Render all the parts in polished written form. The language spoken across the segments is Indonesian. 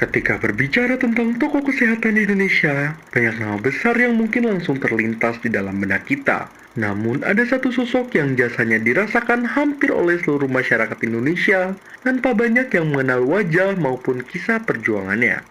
Ketika berbicara tentang tokoh kesehatan di Indonesia, banyak nama besar yang mungkin langsung terlintas di dalam benak kita. Namun, ada satu sosok yang jasanya dirasakan hampir oleh seluruh masyarakat Indonesia tanpa banyak yang mengenal wajah maupun kisah perjuangannya.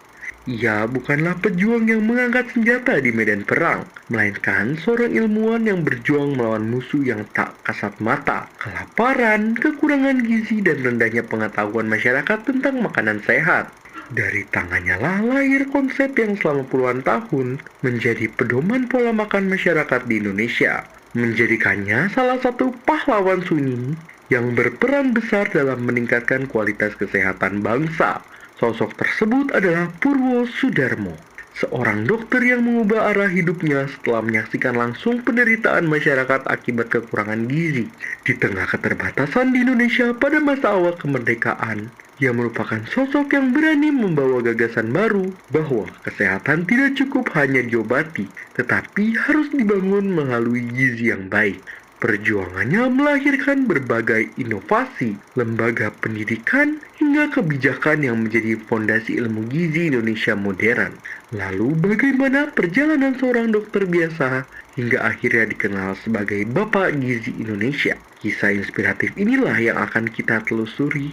Ia bukanlah pejuang yang mengangkat senjata di medan perang, melainkan seorang ilmuwan yang berjuang melawan musuh yang tak kasat mata, kelaparan, kekurangan gizi, dan rendahnya pengetahuan masyarakat tentang makanan sehat. Dari tangannya lah lahir konsep yang selama puluhan tahun menjadi pedoman pola makan masyarakat di Indonesia, menjadikannya salah satu pahlawan sunyi yang berperan besar dalam meningkatkan kualitas kesehatan bangsa. Sosok tersebut adalah Purwo Sudarmo, seorang dokter yang mengubah arah hidupnya setelah menyaksikan langsung penderitaan masyarakat akibat kekurangan gizi. Di tengah keterbatasan di Indonesia pada masa awal kemerdekaan, ia merupakan sosok yang berani membawa gagasan baru bahwa kesehatan tidak cukup hanya diobati, tetapi harus dibangun melalui gizi yang baik. Perjuangannya melahirkan berbagai inovasi, lembaga pendidikan, hingga kebijakan yang menjadi fondasi ilmu gizi Indonesia modern. Lalu bagaimana perjalanan seorang dokter biasa hingga akhirnya dikenal sebagai Bapak Gizi Indonesia? Kisah inspiratif inilah yang akan kita telusuri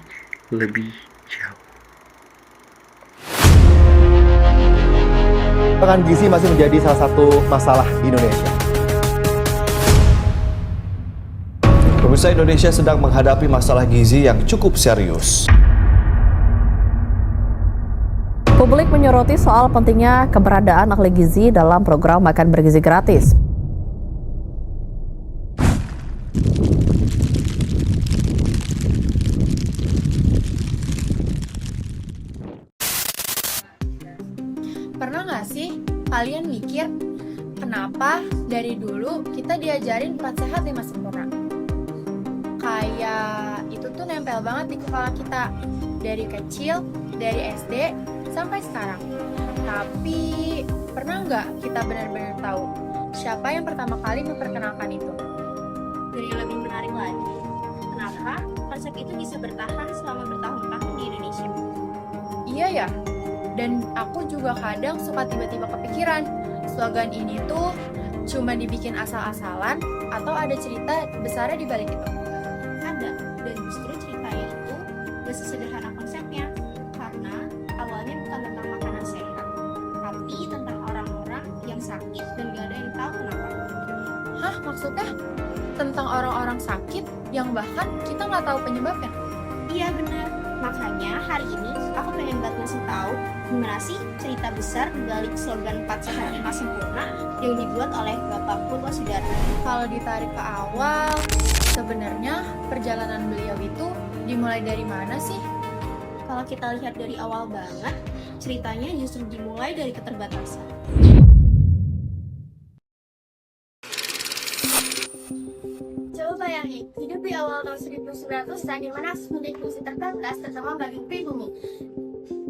lebih jauh. Kekurangan gizi masih menjadi salah satu masalah di Indonesia. Pemirsa, Indonesia sedang menghadapi masalah gizi yang cukup serius. Publik menyoroti soal pentingnya keberadaan ahli gizi dalam program makan bergizi gratis. Pernah nggak sih kalian mikir kenapa dari dulu kita diajarin 4 sehat 5 sempurna? Kayak itu tuh nempel banget di kepala kita dari kecil, dari SD sampai sekarang. Tapi pernah nggak kita benar-benar tahu siapa yang pertama kali memperkenalkan itu? Dan yang lebih menarik lagi, kenapa konsep itu bisa bertahan selama bertahun-tahun di Indonesia? Iya ya, dan aku juga kadang suka tiba-tiba kepikiran slogan ini tuh cuma dibikin asal-asalan atau ada cerita besarnya di balik itu. Ada, dan justru ceritanya itu gak sesederhana konsepnya, karena awalnya bukan tentang makanan sehat, tapi tentang orang-orang yang sakit dan gak ada yang tahu kenapa. Hah, maksudnya? Tentang orang-orang sakit yang bahkan kita nggak tahu penyebabnya? Iya benar, makanya hari ini aku pengen banget ngasih tahu gimana sih cerita besar balik slogan 4 sehat 5 sempurna yang dibuat oleh Bapak Purwo Sudarmo. Kalau ditarik ke awal, sebenarnya perjalanan beliau itu dimulai dari mana sih? Kalau kita lihat dari awal banget, ceritanya justru dimulai dari keterbatasan. Coba bayangin, hidup di awal tahun 1900-an di mana kondisi terbatas terutama bagi pribumi.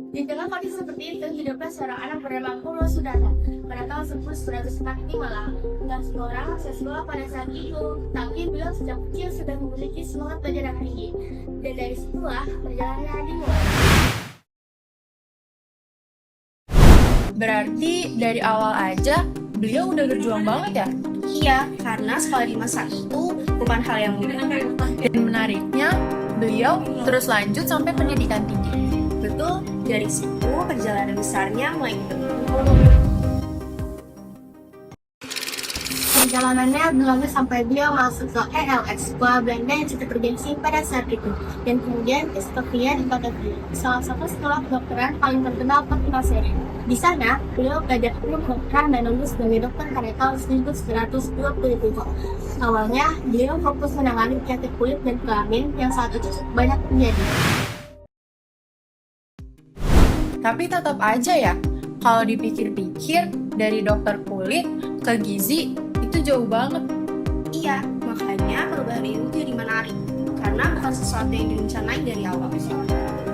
Di tengah kondisi seperti itu, hiduplah seorang anak bernama Purwo Sudarmo. Pada tahun 1945 malam, tidak semua orang masih sekolah pada saat itu, tapi beliau sejak kecil sudah memiliki semangat belajar yang tinggi. Dan dari situlah perjalanannya dimulai. Berarti dari awal aja beliau udah berjuang banget ya? Iya, karena sekolah di masa itu bukan hal yang mudah. Dan menariknya, beliau terus lanjut sampai pendidikan tinggi. Betul, dari situ perjalanan besarnya mulai dibentuk. Perjalanannya berlanjut sampai beliau masuk ke ELX, sekolah Belanda yang cukup bergengsi pada saat itu. Dan kemudian Estovia di kota Trier, salah satu sekolah kedokteran paling terkenal di Mesir. Di sana, beliau belajar ilmu kedokteran dan lulus sebagai dokter pada tahun 1927. Awalnya, beliau fokus menangani penyakit kulit dan kelamin yang saat itu banyak terjadi. Tapi tetap aja ya, kalau dipikir-pikir dari dokter kulit ke gizi itu jauh banget. Iya, makanya perubahan ini jadi menarik karena bukan sesuatu yang direncanain dari awal.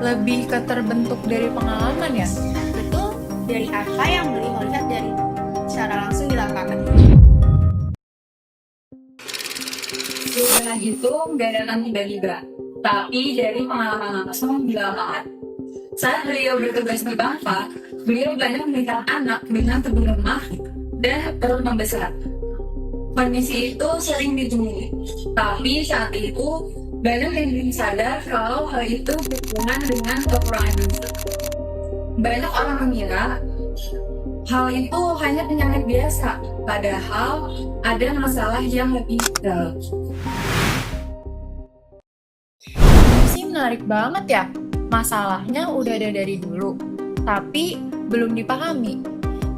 Lebih ke terbentuk dari pengalaman ya. Betul, dari apa yang beliau lihat dari secara langsung di lapangan. Perubahan itu nggak datang tiba-tiba, tapi dari pengalaman langsung di lapangan. Saat beliau bertugas di Bangka, beliau banyak memberikan anak dengan tubuh lemah dan perut membesar. Kondisi itu sering ditemui, tapi saat itu banyak yang belum sadar kalau hal itu berhubungan dengan kekurangan gizi. Banyak orang mengira hal itu hanya penyakit biasa, padahal ada masalah yang lebih dalam. Sih menarik banget ya. Masalahnya udah ada dari dulu, tapi belum dipahami.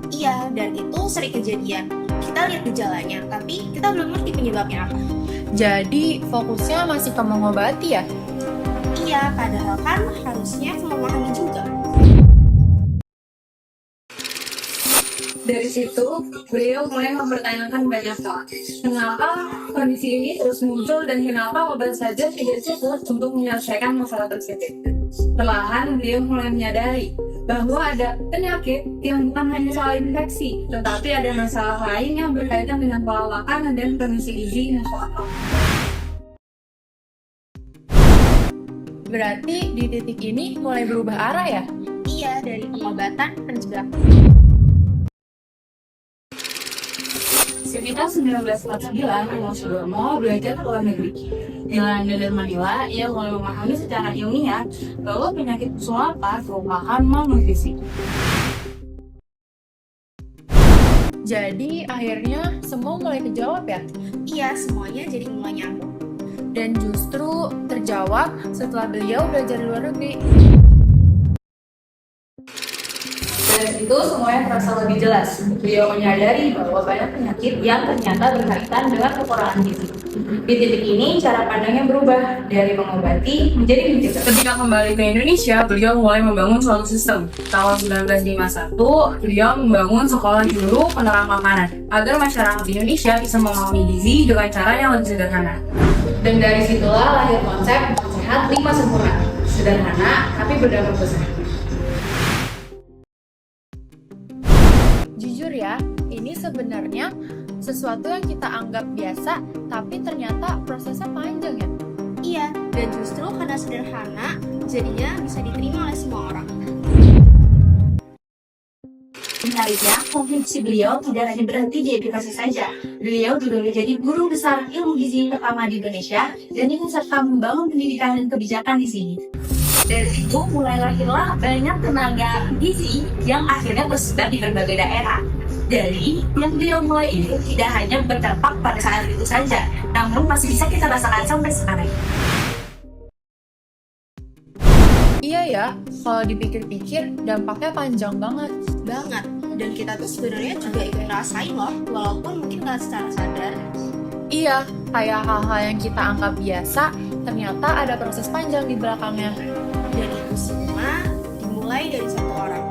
Iya, dan itu sering kejadian. Kita lihat gejalanya, tapi kita belum ngerti penyebabnya apa. Jadi fokusnya masih ke mengobati ya? Iya, padahal kan harusnya memahami juga. Dari situ, beliau mulai mempertanyakan banyak hal. Kenapa kondisi ini terus muncul dan kenapa obat saja tidak cukup untuk menyelesaikan masalah tersebut. Perlahan, beliau mulai menyadari bahwa ada penyakit yang bukan hanya soal infeksi, tetapi ada masalah lain yang berkaitan dengan pola makan dan kondisi gizi masyarakat. Berarti di titik ini mulai berubah arah ya? Iya, dari pengobatan pencegahan. Sekitar 1949, Imam Sudomo belajar ke luar negeri. Di London dan Manila, ia mulai memahami secara ilmiah bahwa penyakit usus lapar merupakan malnutrisi. Jadi akhirnya semua mulai kejawab ya? Iya, semuanya jadi mulai nyambung. Dan justru terjawab setelah beliau belajar di luar negeri. Dari itu semuanya terasa lebih jelas. Beliau menyadari bahwa banyak penyakit yang ternyata berkaitan dengan kekurangan gizi. Di titik ini, cara pandangnya berubah dari mengobati menjadi mencegah. Ketika kembali ke Indonesia, beliau mulai membangun suatu sistem. Tahun 1951, beliau membangun sekolah juru penerang makanan agar masyarakat Indonesia bisa memahami gizi dengan cara yang lebih sederhana. Dan dari situlah lahir konsep sehat 5 sempurna. Sederhana tapi berdampak besar. Jujur ya, ini sebenarnya sesuatu yang kita anggap biasa, tapi ternyata prosesnya panjang ya. Iya, dan justru karena sederhana, jadinya bisa diterima oleh semua orang. Menariknya, kontribusi beliau tidak hanya berhenti di edukasi saja. Beliau juga menjadi guru besar ilmu gizi pertama di Indonesia dan ikut serta membangun pendidikan dan kebijakan di sini. Dari itu mulai lahirlah banyak tenaga gizi yang akhirnya tersebar di berbagai daerah. Dari yang beliau mulai ini tidak hanya berdampak pada saat itu saja, namun masih bisa kita rasakan sampai sekarang. Iya ya, kalau dipikir-pikir dampaknya panjang banget. Banget. Dan kita tuh sebenarnya juga ikut rasain loh, walaupun mungkin nggak secara sadar. Iya, kayak hal-hal yang kita anggap biasa, ternyata ada proses panjang di belakangnya. Dan itu semua dimulai dari satu orang.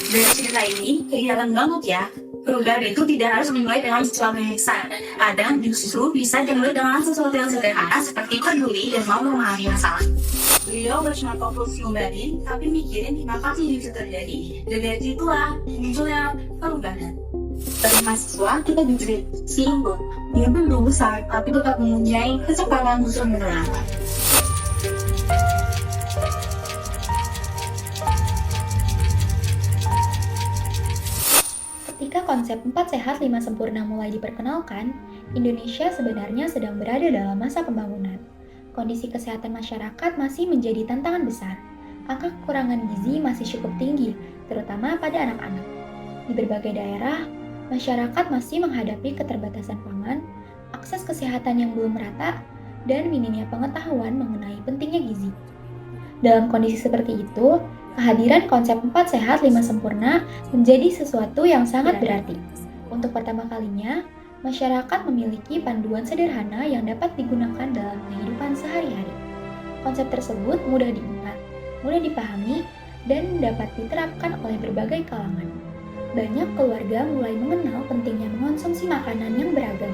Dari cerita ini, kelihatan banget ya, perubahan itu tidak harus dimulai dengan sesuatu yang besar. Kadang justru bisa dimulai dengan sesuatu yang sederhana seperti peduli dan mau memahami masalah. Beliau cuma fokus ngomongin, tapi mikirin kenapa sih ini bisa terjadi. Dan dari situlah munculnya perubahan. Dari mahasiswa, kita diberi simbol. Dia belum besar, tapi tetap mempunyai kecepatan untuk menerangkan. Ketika konsep 4 sehat 5 sempurna mulai diperkenalkan, Indonesia sebenarnya sedang berada dalam masa pembangunan. Kondisi kesehatan masyarakat masih menjadi tantangan besar. Angka kekurangan gizi masih cukup tinggi, terutama pada anak-anak. Di berbagai daerah, masyarakat masih menghadapi keterbatasan pangan, akses kesehatan yang belum merata, dan minimnya pengetahuan mengenai pentingnya gizi. Dalam kondisi seperti itu, kehadiran konsep 4 sehat 5 sempurna menjadi sesuatu yang sangat berarti. Untuk pertama kalinya, masyarakat memiliki panduan sederhana yang dapat digunakan dalam kehidupan sehari-hari. Konsep tersebut mudah diingat, mudah dipahami, dan dapat diterapkan oleh berbagai kalangan. Banyak keluarga mulai mengenal pentingnya mengonsumsi makanan yang beragam.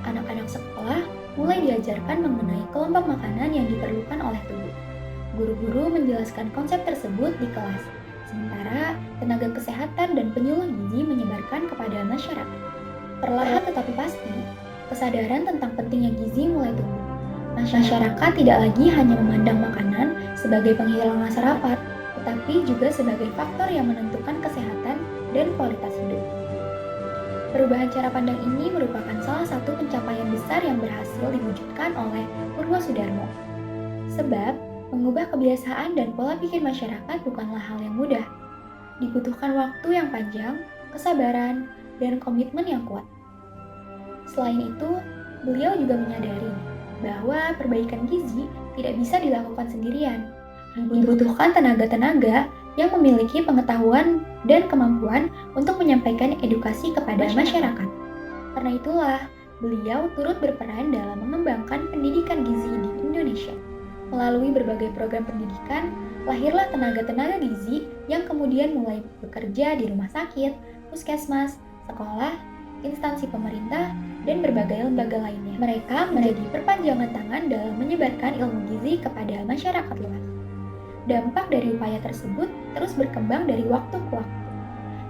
Anak-anak sekolah mulai diajarkan mengenai kelompok makanan yang diperlukan oleh tubuh. Guru-guru menjelaskan konsep tersebut di kelas, sementara tenaga kesehatan dan penyuluh gizi menyebarkan kepada masyarakat. Perlahan tetapi pasti, kesadaran tentang pentingnya gizi mulai tumbuh. Masyarakat tidak lagi hanya memandang makanan sebagai penghilang rasa lapar, tetapi juga sebagai faktor yang menentukan kesehatan dan kualitas hidup. Perubahan cara pandang ini merupakan salah satu pencapaian besar yang berhasil diwujudkan oleh Purwosudarmo. Sebab, mengubah kebiasaan dan pola pikir masyarakat bukanlah hal yang mudah. Dibutuhkan waktu yang panjang, kesabaran, dan komitmen yang kuat. Selain itu, beliau juga menyadari bahwa perbaikan gizi tidak bisa dilakukan sendirian. Dibutuhkan tenaga-tenaga yang memiliki pengetahuan dan kemampuan untuk menyampaikan edukasi kepada masyarakat. Karena itulah, beliau turut berperan dalam mengembangkan pendidikan gizi di Indonesia. Melalui berbagai program pendidikan, lahirlah tenaga-tenaga gizi yang kemudian mulai bekerja di rumah sakit, puskesmas, sekolah, instansi pemerintah, dan berbagai lembaga lainnya. Mereka menjadi perpanjangan tangan dalam menyebarkan ilmu gizi kepada masyarakat luas. Dampak dari upaya tersebut terus berkembang dari waktu ke waktu.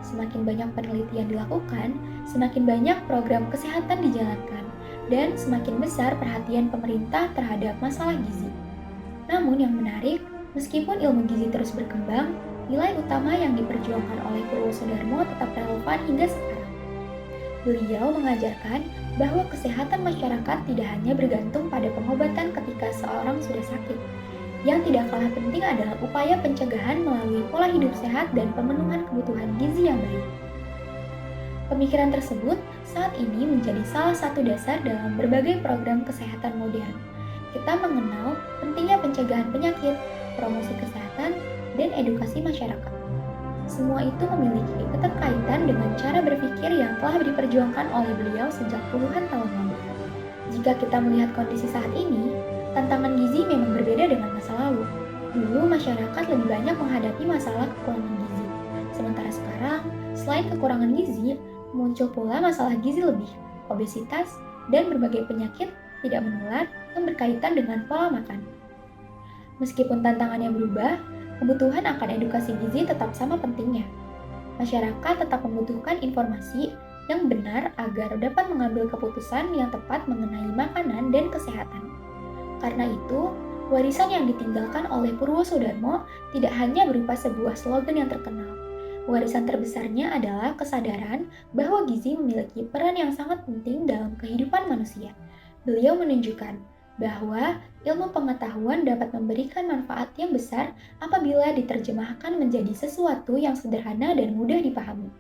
Semakin banyak penelitian dilakukan, semakin banyak program kesehatan dijalankan, dan semakin besar perhatian pemerintah terhadap masalah gizi. Namun yang menarik, meskipun ilmu gizi terus berkembang, nilai utama yang diperjuangkan oleh Purwosudarmo tetap relevan hingga sekarang. Beliau mengajarkan bahwa kesehatan masyarakat tidak hanya bergantung pada pengobatan ketika seorang sudah sakit. Yang tidak kalah penting adalah upaya pencegahan melalui pola hidup sehat dan pemenuhan kebutuhan gizi yang baik. Pemikiran tersebut saat ini menjadi salah satu dasar dalam berbagai program kesehatan modern. Kita mengenal pentingnya pencegahan penyakit, promosi kesehatan, dan edukasi masyarakat. Semua itu memiliki keterkaitan dengan cara berpikir yang telah diperjuangkan oleh beliau sejak puluhan tahun lalu. Jika kita melihat kondisi saat ini, tantangan gizi memang berbeda dengan masa lalu. Dulu masyarakat lebih banyak menghadapi masalah kekurangan gizi. Sementara sekarang, selain kekurangan gizi, muncul pula masalah gizi lebih, obesitas, dan berbagai penyakit tidak menular yang berkaitan dengan pola makan. Meskipun tantangannya berubah, kebutuhan akan edukasi gizi tetap sama pentingnya. Masyarakat tetap membutuhkan informasi yang benar agar dapat mengambil keputusan yang tepat mengenai makanan dan kesehatan. Karena itu, warisan yang ditinggalkan oleh Purwosudarmo tidak hanya berupa sebuah slogan yang terkenal. Warisan terbesarnya adalah kesadaran bahwa gizi memiliki peran yang sangat penting dalam kehidupan manusia. Beliau menunjukkan bahwa ilmu pengetahuan dapat memberikan manfaat yang besar apabila diterjemahkan menjadi sesuatu yang sederhana dan mudah dipahami.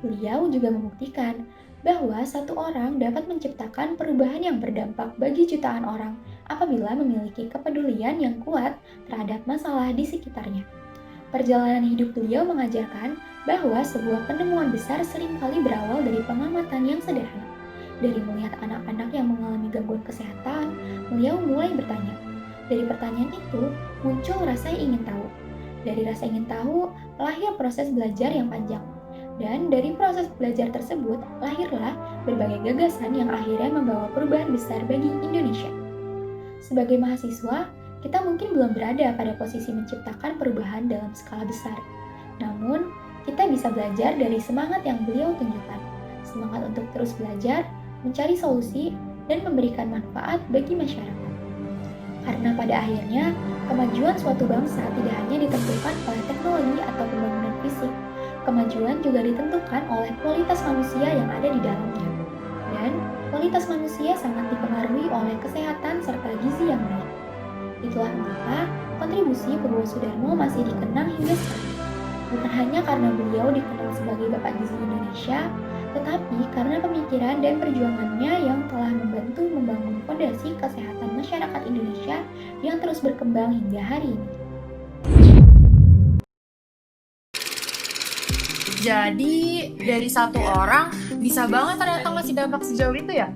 Beliau juga membuktikan bahwa satu orang dapat menciptakan perubahan yang berdampak bagi jutaan orang apabila memiliki kepedulian yang kuat terhadap masalah di sekitarnya. Perjalanan hidup beliau mengajarkan bahwa sebuah penemuan besar seringkali berawal dari pengamatan yang sederhana. Dari melihat anak-anak yang mengalami gangguan kesehatan, beliau mulai bertanya. Dari pertanyaan itu, muncul rasa ingin tahu. Dari rasa ingin tahu, lahir proses belajar yang panjang. Dan dari proses belajar tersebut, lahirlah berbagai gagasan yang akhirnya membawa perubahan besar bagi Indonesia. Sebagai mahasiswa, kita mungkin belum berada pada posisi menciptakan perubahan dalam skala besar. Namun, kita bisa belajar dari semangat yang beliau tunjukkan. Semangat untuk terus belajar, mencari solusi, dan memberikan manfaat bagi masyarakat. Karena pada akhirnya, kemajuan suatu bangsa tidak hanya ditentukan oleh teknologi atau pembangunan fisik, kemajuan juga ditentukan oleh kualitas manusia yang ada di dalamnya. Dan kualitas manusia sangat dipengaruhi oleh kesehatan serta gizi yang baik. Itulah mengapa kontribusi Purwosudarmo masih dikenang hingga sekarang. Bukan hanya karena beliau dikenal sebagai Bapak Gizi Indonesia, tetapi karena pemikiran dan perjuangannya yang telah membantu membangun fondasi kesehatan masyarakat Indonesia yang terus berkembang hingga hari ini. Jadi dari satu orang bisa banget ternyata ngasih dampak sejauh itu ya?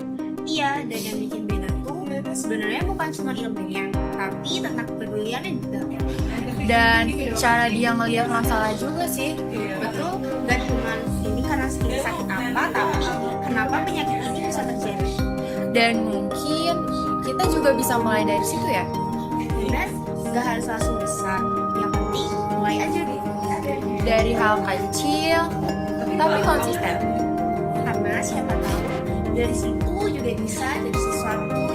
Iya, dan yang bikin beda tuh sebenarnya bukan cuma ilmunya, tapi tentang kepeduliannya juga. Dan cara dia ngelihat masalah juga sih. Betul, gak cuma ini karena kita sakit apa, tapi kenapa penyakit ini bisa terjadi. Dan mungkin kita juga bisa mulai dari situ ya. Dan gak harus langsung besar, yang penting mulai aja gitu. Dari hal kecil, tapi konsisten. Karena siapa tahu dari situ juga bisa jadi sesuatu